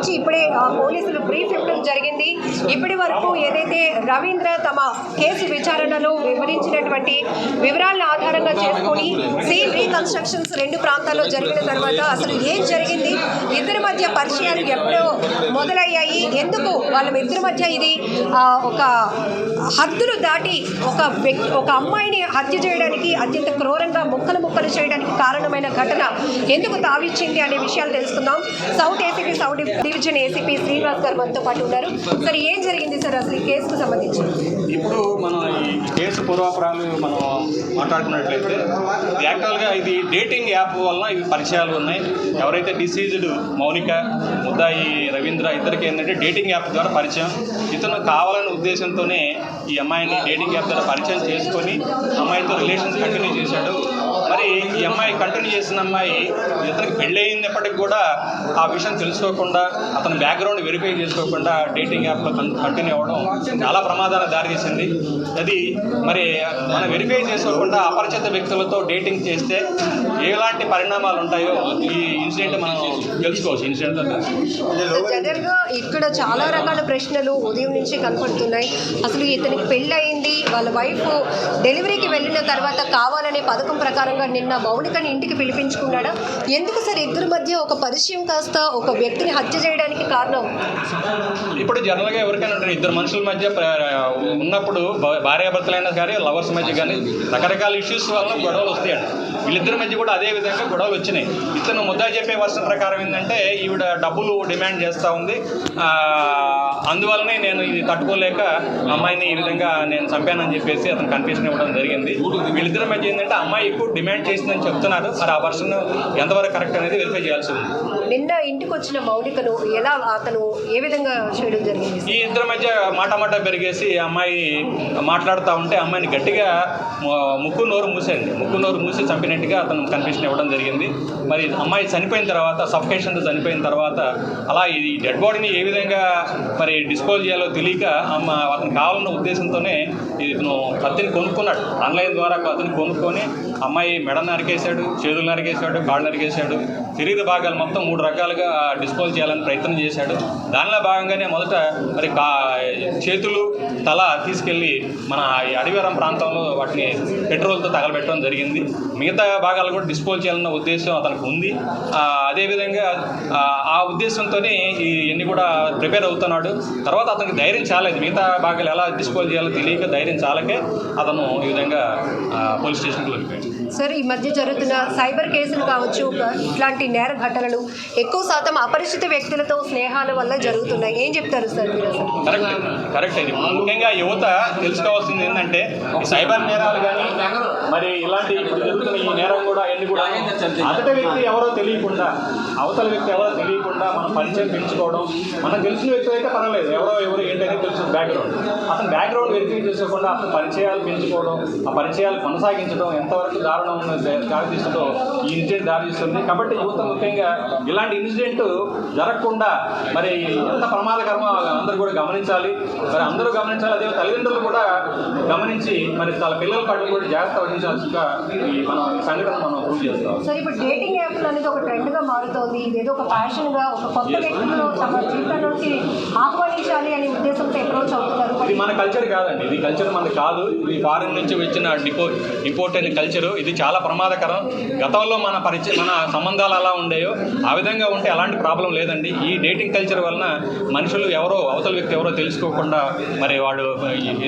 సంబంధించి ఇప్పుడే పోలీసులు బ్రీఫ్ ఇవ్వడం జరిగింది. ఇప్పటి వరకు ఏదైతే రవీంద్ర తమ కేసు విచారణలో వివరించినటువంటి వివరాలను ఆధారంగా చేసుకొని సీన్ రీకన్స్ట్రక్షన్స్ 2 ప్రాంతాల్లో జరిగిన తర్వాత అసలు ఏం జరిగింది, ఇద్దరి మధ్య పరిచయాలు ఎప్పుడో మొదలయ్యాయి, ఎందుకు వాళ్ళ ఇద్దరి మధ్య ఇది ఒక హద్దులు దాటి ఒక అమ్మాయిని హత్య చేయడానికి అత్యంత క్రూరంగా ముక్కలు చేయడానికి కారణమైన ఘటన ఎందుకు తావిచ్చింది అనే విషయాలు తెలుసుకుందాం. South ACP south division ACP Srinivas గారు మనతో పాటు ఉన్నారు. సార్, ఏం జరిగింది సార్ అసలు ఈ కేసుకు సంబంధించి? ఇప్పుడు మనం ఈ కేసు పూర్వాపరాలు మనం మాట్లాడుకున్నట్లయితే యాక్చువల్గా ఇది డేటింగ్ యాప్ వలన ఇవి పరిచయాలు ఉన్నాయి. ఎవరైతే డిసీజ్డ్ మౌనిక, ముద్దాయి రవీంద్ర ఇద్దరికి ఏంటంటే డేటింగ్ యాప్ ద్వారా పరిచయం. ఇతను కావాలనే ఉద్దేశంతోనే ఈ అమ్మాయిని డేటింగ్ యాప్ ద్వారా పరిచయం చేసుకొని అమ్మాయితో రిలేషన్స్ కంటిన్యూ చేశాడు. మరి ఈ అమ్మాయి కంటిన్యూ చేసిన అమ్మాయి ఇతనికి పెళ్ళి అయినప్పటికి కూడా ఆ విషయం తెలుసుకోకుండా, అతని బ్యాక్గ్రౌండ్ వెరిఫై చేసుకోకుండా డేటింగ్ యాప్లో కంటిన్యూ అవ్వడం చాలా ప్రమాదాలకు దారితీసింది. అది మరి మనం వెరిఫై చేసుకోకుండా అపరిచిత వ్యక్తులతో డేటింగ్ చేస్తే ఎలాంటి పరిణామాలు ఉంటాయో ఈ ఇన్సిడెంట్ మనం తెలుసుకోవచ్చు. ఇన్సిడెంట్ జనరల్గా ఇక్కడ చాలా రకాల ప్రశ్నలు ఉదయం నుంచి కనపడుతున్నాయి. అసలు ఇతనికి పెళ్ళి అయింది, వాళ్ళ వైఫ్ డెలివరీకి వెళ్ళిన తర్వాత కావాలనే పథకం ప్రకారంగా నిన్న మౌనికని ఇంటికి పిలిపించుకున్నాడా? ఎందుకు సార్ ఇద్దరి మధ్య ఒక పరిచయం కాస్త ఒక వ్యక్తిని హత్య చేయడానికి కారణం? ఇప్పుడు జనరల్గా ఎవరికైనా ఉంటారు, ఇద్దరు మనుషుల మధ్య ఉన్నప్పుడు భార్యాభర్తలైనా కానీ లవర్స్ మధ్య కానీ రకరకాల ఇష్యూస్ వల్ల గొడవలు వస్తాయండి. వీళ్ళిద్దరి మధ్య కూడా అదే విధంగా గొడవలు వచ్చినాయి. ఇతను ముద్దా చెప్పే వర్షం ప్రకారం ఏంటంటే ఈవిడ డబ్బులు డిమాండ్ చేస్తూ ఉంది, అందువల్లనే నేను ఇది తట్టుకోలేక అమ్మాయిని ఈ విధంగా నేను చంపానని చెప్పేసి అతను కన్ఫ్యూషన్ ఇవ్వడం జరిగింది. వీళ్ళిద్దరి మధ్య ఏంటంటే అమ్మాయి ఎక్కువ డిమాండ్ చేసిందని చెప్తున్నారు. మరి ఆ వర్షన్ ఎంతవరకు కరెక్ట్ అనేది వెరిఫై చేయాల్సి ఉంది. నిన్న ఇంటికి వచ్చిన మౌనికను ఎలా అతను ఏ విధంగా చేయడం జరిగింది? ఈ ఇద్దరి మధ్య మాట పెరిగేసి అమ్మాయి మాట్లాడుతూ ఉంటే అమ్మాయిని గట్టిగా ముక్కు నోరు మూసి చంపినట్టుగా అతను కన్ఫ్యూషన్ ఇవ్వడం జరిగింది. మరి అమ్మాయి చనిపోయిన తర్వాత సఫకేషన్తో చనిపోయిన తర్వాత అలా ఈ డెడ్ బాడీని ఏ విధంగా మరి డిస్పోజ్ చేయాలో తెలియక అతను కావాలన్న ఉద్దేశంతోనే ఇతను కత్తిని కొనుక్కున్నాడు. ఆన్లైన్ ద్వారా కత్తిని కొనుక్కొని అమ్మాయి మెడ నరికేశాడు, చేతులు నరికేశాడు, కాళ్ళు నరికేశాడు, శరీర భాగాలు మొత్తం 3 రకాలుగా డిస్పోజ్ చేయాలని ప్రయత్నం చేశాడు. దానిలో భాగంగానే మొదట మరి చేతులు, తల తీసుకెళ్ళి మన అడవివరం ప్రాంతంలో వాటిని పెట్రోల్తో తగలబెట్టడం జరిగింది. మిగతా భాగాలు కూడా డిస్పోజ్ చేయాలన్న ఉద్దేశం అతనికి ఉంది. అదేవిధంగా ఆ ఉద్దేశంతోనే ఇవన్నీ కూడా ప్రిపేర్ అవుతున్నాడు. తర్వాత అతనికి ధైర్యం చాలేదు, మిగతా భాగాలు ఎలా డిస్పోజ్ చేయాలో తెలియక ధైర్యం చాలకే అతను ఈ విధంగా పోలీస్ స్టేషన్కి వెళ్ళిపోయాడు. సార్, ఈ మధ్య జరుగుతున్న సైబర్ కేసులు కావచ్చు, ఇట్లాంటి నేర ఘటనలు ఎక్కువ శాతం అపరిచిత వ్యక్తులతో స్నేహాల వల్ల జరుగుతున్నాయి. ఏం చెప్తారు సార్ మీరు? కరెక్ట్. ఇది ముఖ్యంగా యువత తెలుసుకోవాల్సింది ఏంటంటే ఈ సైబర్ నేరాలు కానీ మరి ఇలాంటి ఇప్పుడు జరుగుతున్న ఈ నేరం కూడా అన్ని కూడా అతట వ్యక్తి ఎవరో తెలియకుండా, అవతల వ్యక్తి ఎవరో తెలియకుండా మనం పరిచయం పెంచుకోవడం. మనకు తెలిసిన వ్యక్తి అయితే పర్వాలేదు, ఎవరు ఏంటనే తెలిసిన బ్యాక్గ్రౌండ్, అతని బ్యాక్గ్రౌండ్ వెరిఫై చేసుకోకుండా అతని పరిచయాలు పెంచుకోవడం, ఆ పరిచయాలు కొనసాగించడం ఎంతవరకు దారుణం దారితీస్తుందో ఈ ఇన్సిడెంట్ దారితీస్తుంది. కాబట్టి యువత ముఖ్యంగా ఇలాంటి ఇన్సిడెంట్ జరగకుండా మరి ఎంత ప్రమాదకరమో అందరూ కూడా గమనించాలి. మరి అందరూ గమనించాలి, అదే తల్లిదండ్రులు కూడా గమనించి మరి వాళ్ళ పిల్లల పట్ల కూడా జాగ్రత్త వహించాల్సిందిగా ఈ సంఘటన మనం ప్రూవ్ చేస్తాం. సార్, ఇప్పుడు డేటింగ్ యాప్స్ అనేది ఒక ట్రెండ్గా మారుతోంది. ఇదేదో ఒక ఫ్యాషన్గా ఒక కొత్త వ్యక్తులను తమ జీవితంలోకి ఆహ్వానించాలి అనే ఉద్దేశంతో అప్రోచ్ అవుతున్నారు. ఇది మన కల్చర్ కాదండి, ఇది కల్చర్ మనది కాదు. ఇది ఫారిన్ నుంచి వచ్చిన ఇంపోర్ట్ అయిన కల్చరు. ఇది చాలా ప్రమాదకరం. గతంలో మన సంబంధాలు అలా ఉండేయో ఆ విధంగా ఉంటే అలాంటి ప్రాబ్లం లేదండి. ఈ డేటింగ్ కల్చర్ వలన మనుషులు ఎవరో అవతల వ్యక్తి ఎవరో తెలుసుకోకుండా మరి వాడు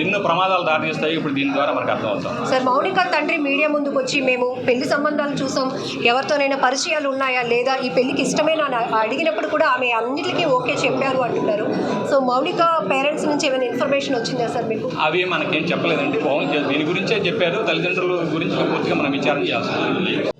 ఎన్నో ప్రమాదాలు దారితీస్తాయి. ఇప్పుడు దీని ద్వారా మనకు అర్థమవుతాం. సార్, మౌనిక తండ్రి మీడియా ముందుకు వచ్చి మేము పెళ్లి సంబంధాలు చూసాం, ఎవరితోనైనా పరిచయాలు ఉన్నాయా లేదా, ఈ పెళ్లికి ఇష్టమైన అడిగినప్పుడు కూడా ఆమె అన్నిటికీ ఓకే చెప్పారు అంటున్నారు. సో మౌనిక పేరెంట్స్ నుంచి ఏమైనా ఇన్ఫర్మేషన్ వచ్చిందా సార్ మీకు? అవి మనకేం చెప్పలేదండి. దీని గురించే చెప్పారు. తల్లిదండ్రుల గురించి పూర్తిగా మనం విచారణ చేస్తాం.